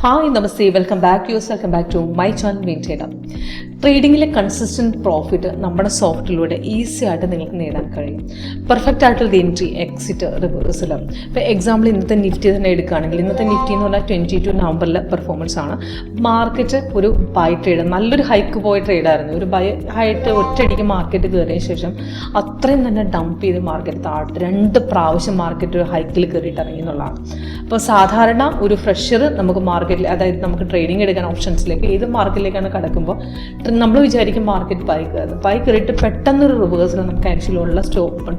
Hi നമസ്തേ, welcome back to my channel maintain. ട്രേഡിങ്ങിലെ consistent profit നമ്മുടെ സോഫ്റ്റിലൂടെ ഈസി ആയിട്ട് നിങ്ങൾക്ക് നേടാൻ കഴിയും. പെർഫെക്റ്റ് ആയിട്ടുള്ള എൻട്രി, എക്സിറ്റ്, റിവേഴ്സൽ. ഇപ്പോൾ എക്സാമ്പിൾ ഇന്നത്തെ നിഫ്റ്റി തന്നെ എടുക്കുകയാണെങ്കിൽ, ഇന്നത്തെ നിഫ്റ്റി എന്ന് പറഞ്ഞാൽ 22 നവംബറിലെ പെർഫോമൻസ് ആണ്. മാർക്കറ്റ് ഒരു ബൈ ട്രേഡ്, നല്ലൊരു ഹൈക്ക് പോയ ട്രേഡായിരുന്നു. ഒരു ബൈ ആയിട്ട് ഒറ്റയടിക്ക് മാർക്കറ്റ് കയറിയ ശേഷം അത്രയും തന്നെ ഡംപ് ചെയ്ത് മാർക്കറ്റ് താഴ്ത്ത് 2 പ്രാവശ്യം മാർക്കറ്റ് ഒരു ഹൈക്കിൽ കയറിയിട്ട് ഇറങ്ങി എന്നുള്ളതാണ്. അപ്പോൾ സാധാരണ ഒരു ഫ്രഷർ നമുക്ക് മാർക്കറ്റിൽ, അതായത് നമുക്ക് ട്രേഡിംഗ് എടുക്കാൻ ഓപ്ഷൻസിലേക്ക് ഏത് മാർക്കറ്റിലേക്കാണ് കിടക്കുമ്പോൾ നമ്മൾ വിചാരിക്കും മാർക്കറ്റ് ബൈ കയറിയിട്ട് പെട്ടെന്നൊരു റിവേഴ്സൽ നമുക്ക് ആക്ച്വലി ഉള്ള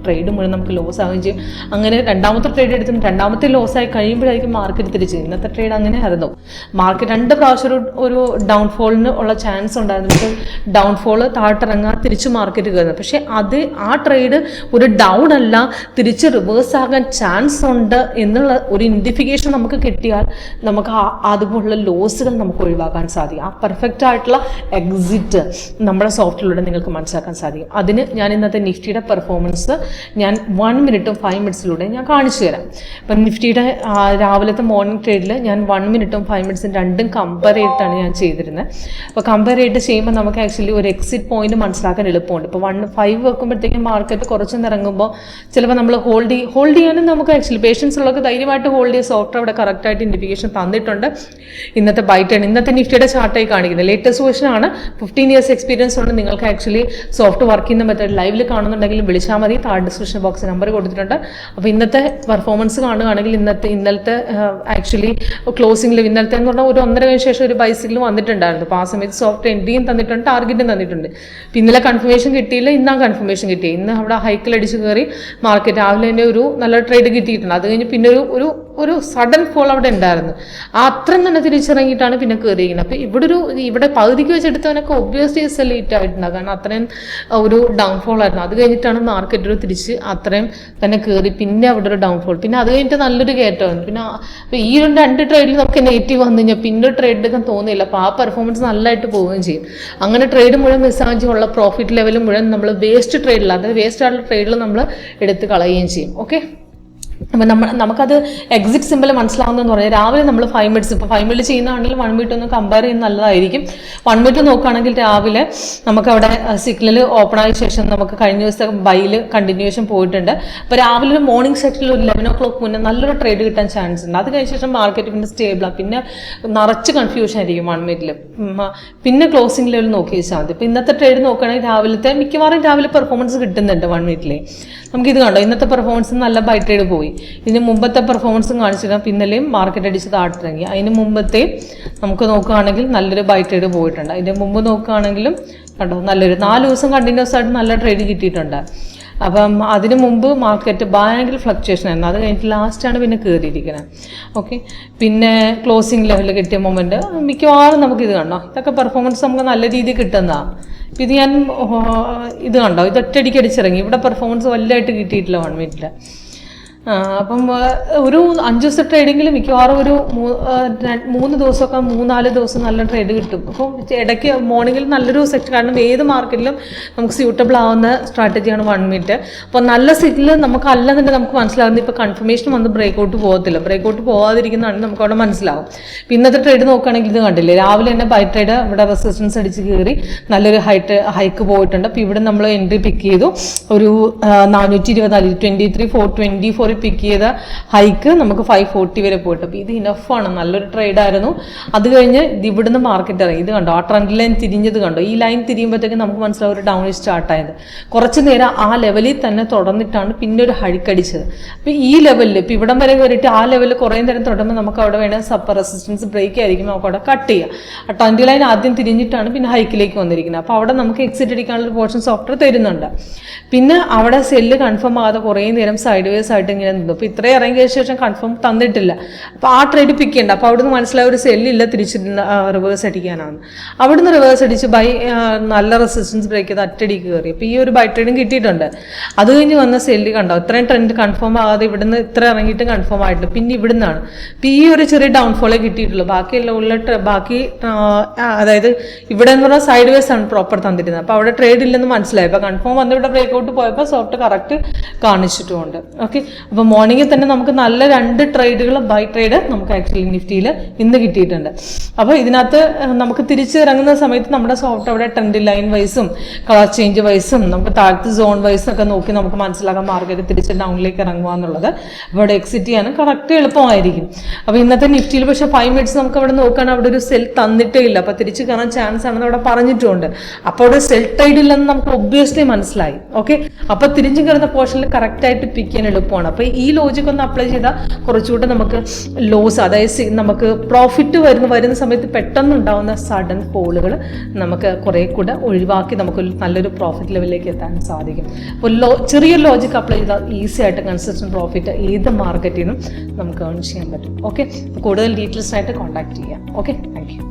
ട്രേഡ് മുഴുവൻ നമുക്ക് ലോസ് ആവുകയും ചെയ്യും. അങ്ങനെ രണ്ടാമത്തെ ട്രേഡ് എടുത്ത് രണ്ടാമത്തെ ലോസ് ആയി കഴിയുമ്പോഴായിരിക്കും മാർക്കറ്റ് തിരിച്ച്. ഇന്നത്തെ ട്രേഡ് അങ്ങനെ ആയിരുന്നു. മാർക്കറ്റ് 2 പ്രാവശ്യം ഒരു ഡൗൺഫോളിന് ഉള്ള ചാൻസ് ഉണ്ടായിരുന്നു. പക്ഷേ ഡൗൺഫോൾ താഴ്ത്തിറങ്ങാൻ തിരിച്ച് മാർക്കറ്റ് കയറുന്നത്. പക്ഷേ ആ ട്രേഡ് ഒരു ഡൗൺ അല്ല, തിരിച്ച് റിവേഴ്സ് ആകാൻ ചാൻസ് ഉണ്ട് എന്നുള്ള ഒരു ഇൻഡിഫിക്കേഷൻ നമുക്ക് കിട്ടിയാൽ നമുക്ക് അതുപോലുള്ള ലോസുകൾ നമുക്ക് ഒഴിവാക്കാൻ സാധിക്കും. ആ പെർഫെക്റ്റ് ആയിട്ടുള്ള എക്സിറ്റ് നമ്മുടെ സോഫ്റ്റ്വെയറിലൂടെ നിങ്ങൾക്ക് മനസ്സിലാക്കാൻ സാധിക്കും. അതിന് ഞാൻ ഇന്നത്തെ നിഫ്റ്റിയുടെ പെർഫോമൻസ് ഞാൻ 1 മിനിറ്റും 5 മിനിറ്റ്സിലൂടെ ഞാൻ കാണിച്ചു തരാം. ഇപ്പം നിഫ്റ്റിയുടെ രാവിലത്തെ മോർണിംഗ് ട്രേഡിൽ ഞാൻ 1 മിനിറ്റും 5 മിനിറ്റ്സും രണ്ടും കമ്പയർ ചെയ്തിട്ടാണ് ഞാൻ ചെയ്തിരുന്നത്. അപ്പോൾ കമ്പയർ ചെയ്തിട്ട് ചെയ്യുമ്പോൾ നമുക്ക് ആക്ച്വലി ഒരു എക്സിറ്റ് പോയിന്റ് മനസ്സിലാക്കാൻ എളുപ്പമുണ്ട്. ഇപ്പോൾ 1.5 വെക്കുമ്പോഴത്തേക്കും മാർക്കറ്റ് കുറച്ചൊന്ന് ഇറങ്ങുമ്പോൾ ചിലപ്പോൾ നമ്മൾ ഹോൾഡ് ചെയ്യാനും നമുക്ക് ആക്ച്വലി പേഷ്യൻസ് ഉള്ളവർക്ക് ധൈര്യമായിട്ട് ഹോൾഡ് ചെയ്യുക. സോഫ്റ്റ്വെയർ അവിടെ കറക്റ്റായിട്ട് ഇൻഡിക്കേഷൻ തന്നിട്ടുണ്ട്. ഇന്നത്തെ ബൈറ്റാണ് ഇന്നത്തെ നിഫ്റ്റിയുടെ ചാർട്ടായി കാണിക്കുന്നത്. ലേറ്റസ്റ്റ് വേർഷൻ ആണ്. 15 ഇയേഴ്സ് എക്സ്പീരിയൻസ് ഉണ്ട്. നിങ്ങൾക്ക് ആക്ച്വലി സോഫ്റ്റ് വർക്ക് ചെയ്യുന്ന മെത്തേഡ് ലൈവിൽ കാണുന്നുണ്ടെങ്കിൽ വിളിച്ചാൽ മതി. താഴെ ഡിസ്ക്രിപ്ഷൻ ബോക്സ് നമ്പർ കൊടുത്തിട്ടുണ്ട്. അപ്പോൾ ഇന്നത്തെ പെർഫോമൻസ് കാണുകയാണെങ്കിൽ ഇന്നലത്തെ ആക്ച്വലി ക്ലോസിംഗിൽ ഇന്നലത്തെ എന്ന് പറഞ്ഞാൽ ഒരു 1.5 കഴിഞ്ഞ ശേഷം ഒരു ബൈസിക്കിൾ വന്നിട്ടുണ്ടായിരുന്നു. അപ്പോൾ ആ സമയത്ത് സോഫ്റ്റ് എൻട്രിയും തന്നിട്ടുണ്ട്, ടാർഗറ്റും തന്നിട്ടുണ്ട്. അപ്പോൾ ഇന്നലെ കൺഫർമേഷൻ കിട്ടിയില്ല, ഇന്നാ കൺഫർമേഷൻ കിട്ടി. ഇന്ന് അവിടെ ഹൈക്കിൽ അടിച്ച് കയറി മാർക്കറ്റ് രാവിലെ തന്നെ ഒരു നല്ല ട്രേഡ് കിട്ടിയിട്ടുണ്ട്. അത് കഴിഞ്ഞ് പിന്നെ ഒരു സഡൻ ഫോൾ അവിടെ ഉണ്ടായിരുന്നു. അത്രയും തന്നെ തിരിച്ചിറങ്ങിയിട്ടാണ് പിന്നെ കയറിയിരിക്കുന്നത്. അപ്പോൾ ഇവിടെ പകുതിക്ക് വെച്ചെടുത്തവനൊക്കെ ഒബ്വിയസ്ലി സെലക്ട് ആയിട്ടുണ്ടാകും. കാരണം അത്രയും ഒരു ഡൗൺഫോൾ ആയിരുന്നു. അത് കഴിഞ്ഞിട്ടാണ് മാർക്കറ്റ് ഒരു തിരിച്ച് അത്രയും തന്നെ കയറി. പിന്നെ അവിടെ ഒരു ഡൗൺഫോൾ, പിന്നെ അത് കഴിഞ്ഞിട്ട് നല്ലൊരു കയറ്റമായിരുന്നു. പിന്നെ ഈ 2 ട്രേഡിൽ നമുക്ക് നെഗറ്റീവ് വന്നു കഴിഞ്ഞാൽ പിന്നെ ട്രേഡ് എടുക്കാൻ തോന്നിയില്ല. അപ്പോൾ ആ പെർഫോമൻസ് നല്ലതായിട്ട് പോവുകയും ചെയ്യും. അങ്ങനെ ട്രേഡ് മുഴുവൻ മിസ്സാകുള്ള പ്രോഫിറ്റ് ലെവൽ മുഴുവൻ നമ്മൾ വേസ്റ്റ് ട്രേഡിൽ, അതായത് വേസ്റ്റ് ആയിട്ടുള്ള ട്രേഡിൽ നമ്മൾ എടുത്ത് കളയുകയും ചെയ്യും. ഓക്കെ, അപ്പം നമുക്കത് എക്സിറ്റ് സിമ്പിൾ മനസ്സിലാവുന്നതെന്ന് പറഞ്ഞാൽ രാവിലെ നമ്മൾ 5 മിനിറ്റ്സ്, ഇപ്പോൾ 5 മിനിറ്റ് ചെയ്യുന്നതാണെങ്കിൽ 1 മിനിറ്റ് ഒന്ന് കമ്പയർ ചെയ്യുന്നത് നല്ലതായിരിക്കും. 1 മിനിറ്റ് നോക്കുകയാണെങ്കിൽ രാവിലെ നമുക്കവിടെ സിഗ്നൽ ഓപ്പൺ ആയ ശേഷം നമുക്ക് കഴിഞ്ഞ ദിവസം ബൈയിൽ കണ്ടിന്യൂഷൻ പോയിട്ടുണ്ട്. അപ്പോൾ രാവിലെ ഒരു മോർണിംഗ് സെക്ഷനിൽ ഒരു 11 o'clock മുന്നേ നല്ലൊരു ട്രേഡ് കിട്ടാൻ ചാൻസ് ഉണ്ട്. അത് കഴിഞ്ഞ ശേഷം മാർക്കറ്റ് പിന്നെ സ്റ്റേബിളാണ്. പിന്നെ നിറച്ച് കൺഫ്യൂഷൻ ആയിരിക്കും 1 മിനിറ്റിൽ. പിന്നെ ക്ലോസിംഗ് ലെവൽ നോക്കി വെച്ചാൽ മതി. ഇപ്പോൾ ഇന്നത്തെ ട്രേഡ് നോക്കുകയാണെങ്കിൽ രാവിലത്തെ മിക്കവാറും രാവിലെ പെർഫോമൻസ് കിട്ടുന്നുണ്ട് 1 മിനിറ്റിൽ. നമുക്കിത് കണ്ടോ, ഇന്നത്തെ പെർഫോമൻസ് നല്ല ബൈ ട്രേഡ് പോയി. ഇതിന് മുമ്പത്തെ പെർഫോമൻസും കാണിച്ചിട്ട് പിന്നലെയും മാർക്കറ്റ് അടിച്ച് താഴ്ത്തിറങ്ങി. അതിന് മുമ്പത്തെ നമുക്ക് നോക്കുകയാണെങ്കിൽ നല്ലൊരു ബൈ ട്രേഡ് പോയിട്ടുണ്ട്. അതിൻ്റെ മുമ്പ് നോക്കുകയാണെങ്കിലും കണ്ടോ നല്ലൊരു 4 ദിവസം കണ്ടിന്യൂസ് ആയിട്ട് നല്ല ട്രേഡ് കിട്ടിയിട്ടുണ്ട്. അപ്പം അതിന് മുമ്പ് മാർക്കറ്റ് ഭയങ്കര ഫ്ലക്ച്വേഷൻ ആയിരുന്നു. അത് കഴിഞ്ഞിട്ട് ലാസ്റ്റാണ് പിന്നെ കയറിയിരിക്കുന്നത്. ഓക്കെ, പിന്നെ ക്ലോസിംഗ് ലെവലിൽ കിട്ടിയ മൊമെൻറ്റ് മിക്കവാറും നമുക്കിത് കണ്ടോ, ഇതൊക്കെ പെർഫോമൻസ് നമുക്ക് നല്ല രീതിയിൽ കിട്ടുന്നതാണ്. ഇത് ഞാൻ ഇത് കണ്ടോ, ഇത് ഒറ്റയടിക്ക് അടിച്ചിറങ്ങി. ഇവിടെ പെർഫോമൻസ് വലുതായിട്ട് കിട്ടിയിട്ടില്ല 1 മിനിറ്റിൽ. അപ്പം ഒരു 5 ദിവസം ട്രേഡിങ്ങിൽ മിക്കവാറും ഒരു 3 ദിവസമൊക്കെ 3-4 ദിവസം നല്ല ട്രേഡ് കിട്ടും. അപ്പോൾ ഇടയ്ക്ക് മോർണിംഗിൽ നല്ലൊരു സെക്ഷൻ, കാരണം ഏത് മാർക്കറ്റിലും നമുക്ക് സ്യൂട്ടബിൾ ആവുന്ന സ്ട്രാറ്റജിയാണ് 1 മിനിറ്റ്. അപ്പോൾ നല്ല സിഗ്നൽ നമുക്ക് അല്ലെന്നുണ്ടെങ്കിൽ നമുക്ക് മനസ്സിലാകുന്നത് ഇപ്പോൾ കൺഫർമേഷൻ വന്ന് ബ്രേക്കൗട്ട് പോകത്തില്ല. ബ്രേക്കൗട്ട് പോകാതിരിക്കുന്നതാണ് നമുക്ക് അവിടെ മനസ്സിലാവും. ഇന്നത്തെ ട്രേഡ് നോക്കുകയാണെങ്കിൽ ഇത് കണ്ടില്ലേ, രാവിലെ തന്നെ ബൈ ട്രേഡ് ഇവിടെ റെസിസ്റ്റൻസ് അടിച്ച് കയറി നല്ലൊരു ഹൈക്ക് പോയിട്ടുണ്ട്. അപ്പോൾ ഇവിടെ നമ്മൾ എൻട്രി പിക്ക് ചെയ്തു. ഒരു 424 23,424 പിക്ക് ചെയ്ത ഹൈക്ക് നമുക്ക് 540 വരെ പോയിട്ട്. അപ്പോൾ ഇത് ഇനഫാണ്, നല്ലൊരു ട്രേഡായിരുന്നു. അത് കഴിഞ്ഞ് ഇവിടുന്ന് മാർക്കറ്റ് ഇറങ്ങി. ഇത് കണ്ടോ, ആ ട്രെൻഡ് ലൈൻ തിരിഞ്ഞത് കണ്ടോ. ഈ ലൈൻ തിരിയുമ്പോഴത്തേക്കും നമുക്ക് മനസ്സിലാവും ഒരു ഡൗൺ സ്റ്റാർട്ടായത്. കുറച്ച് നേരം ആ ലെവലിൽ തന്നെ തുടർന്നിട്ടാണ് പിന്നെ ഒരു ഹൈക്കടിച്ചത്. അപ്പോൾ ഈ ലെവലിൽ ഇപ്പോൾ ഇവിടം വരെ കയറിയിട്ട് ആ ലെവലിൽ കുറേ നേരം തുടരുമ്പോൾ നമുക്ക് അവിടെ വേണമെങ്കിൽ സപ്പർ റെസിസ്റ്റൻസ് ബ്രേക്ക് ആയിരിക്കും, നമുക്ക് അവിടെ കട്ട് ചെയ്യാം. ആ ട്രെൻഡ് ലൈൻ ആദ്യം തിരിഞ്ഞിട്ടാണ് പിന്നെ ഹൈക്കിലേക്ക് വന്നിരിക്കുന്നത്. അപ്പോൾ അവിടെ നമുക്ക് എക്സിറ്റ് അടിക്കാനുള്ള പോർഷൻ സോഫ്റ്റ്വെയർ തരുന്നുണ്ട്. പിന്നെ അവിടെ സെല്ല് കൺഫേം ആകാതെ കുറേ നേരം സൈഡ് വേസ് ആയിട്ട് ഇങ്ങനെ നിന്നു. അപ്പോൾ ഇത്രയും ഇറങ്ങിയ ശേഷം കൺഫേം തന്നിട്ടില്ല. അപ്പോൾ ആ ട്രേഡ് പിക്ക് ചെയ്യണ്ട. അപ്പോൾ അവിടുന്ന് മനസ്സിലായ ഒരു സെല്ലില്ല, തിരിച്ച് റിവേഴ്സ് അടിക്കാനാണ്. അവിടുന്ന് റിവേഴ്സ് അടിച്ച് നല്ല റെസിസ്റ്റൻസ് ബ്രേക്ക് ചെയ്ത് അറ്റടിക്ക് കയറി. അപ്പോൾ ഈ ഒരു ബൈ ട്രേഡും കിട്ടിയിട്ടുണ്ട്. അത് കഴിഞ്ഞ് വന്ന സെല്ല് കണ്ടോ, ഇത്രയും ട്രെൻഡ് കൺഫേം ആകാതെ ഇവിടുന്ന് ഇത്ര ഇറങ്ങിയിട്ട് കൺഫേം ആയിട്ടില്ല. പിന്നെ ഇവിടുന്നാണ് ഇപ്പോൾ ഈ ഒരു ചെറിയ ഡൗൺഫോളേ കിട്ടിയിട്ടുള്ളൂ. ബാക്കി അതായത് ഇവിടെ എന്ന് പറഞ്ഞാൽ സൈഡ് വേസ് ആണ് പ്രോപ്പർ തന്നിരുന്നത്. അപ്പോൾ അവിടെ ട്രേഡ് ഇല്ലെന്ന് മനസ്സിലായി. അപ്പോൾ കൺഫേം വന്ന് ഇവിടെ ബ്രേക്കൗട്ട് പോയപ്പോൾ സോഫ്റ്റ് കറക്റ്റ് കാണിച്ചിട്ടുമുണ്ട്. ഓക്കെ, അപ്പോൾ മോർണിംഗിൽ തന്നെ നമുക്ക് നല്ല 2 ട്രേഡുകൾ ബൈ ട്രേഡ് നമുക്ക് ആക്ച്വലി നിഫ്റ്റിയിൽ ഇന്ന് കിട്ടിയിട്ടുണ്ട്. അപ്പോൾ ഇതിനകത്ത് നമുക്ക് തിരിച്ചിറങ്ങുന്ന സമയത്ത് നമ്മുടെ സോഫ്റ്റ് അവിടെ ട്രെൻഡ് ലൈൻ വൈസും കളർ ചേഞ്ച് വൈസും നമുക്ക് താഴത്ത് സോൺ വൈസും ഒക്കെ നോക്കി നമുക്ക് മനസ്സിലാക്കാൻ മാർക്കറ്റ് തിരിച്ച് ഡൗണിലേക്ക് ഇറങ്ങുക എന്നുള്ളത്. അപ്പോൾ അവിടെ എക്സിറ്റ് ചെയ്യാനും കറക്റ്റ് എളുപ്പമായിരിക്കും. അപ്പോൾ ഇന്നത്തെ നിഫ്റ്റിയിൽ പക്ഷേ 5 മിനിറ്റ്സ് നമുക്ക് അവിടെ നോക്കുകയാണെങ്കിൽ അവിടെ ഒരു സെൽ തന്നിട്ടേ ഇല്ല. അപ്പോൾ തിരിച്ച് കയറാൻ ചാൻസ് ആണെന്ന് അവിടെ പറഞ്ഞിട്ടുണ്ട്. അപ്പോൾ അവിടെ സെൽ ട്രേഡ് ഇല്ലെന്ന് നമുക്ക് ഒബ്വിയസ്ലി മനസ്സിലായി. ഓക്കെ, അപ്പോൾ തിരിച്ചു കയറുന്ന പോർഷനിൽ കറക്റ്റായിട്ട് പിക്ക് ചെയ്യാൻ എളുപ്പമാണ്. അപ്പോൾ ഈ ലോജിക് ഒന്ന് അപ്ലൈ ചെയ്താൽ കുറച്ചുകൂടെ നമുക്ക് ലോസ്, അതായത് നമുക്ക് പ്രോഫിറ്റ് വരുന്ന സമയത്ത് പെട്ടെന്ന് ഉണ്ടാകുന്ന സഡൻ ഫോളുകൾ നമുക്ക് കുറേ കൂടെ ഒഴിവാക്കി നമുക്ക് നല്ലൊരു പ്രോഫിറ്റ് ലെവലിലേക്ക് എത്താൻ സാധിക്കും. അപ്പോൾ ചെറിയൊരു ലോജിക് അപ്ലൈ ചെയ്താൽ ഈസി ആയിട്ട് കൺസിസ്റ്റന്റ് പ്രോഫിറ്റ് ഏത് മാർക്കറ്റിൽ നിന്നും നമുക്ക് ഏൺ ചെയ്യാൻ പറ്റും. ഓക്കെ, കൂടുതൽ ഡീറ്റെയിൽസ് ആയിട്ട് കോൺടാക്ട് ചെയ്യാം. Okay, thank you.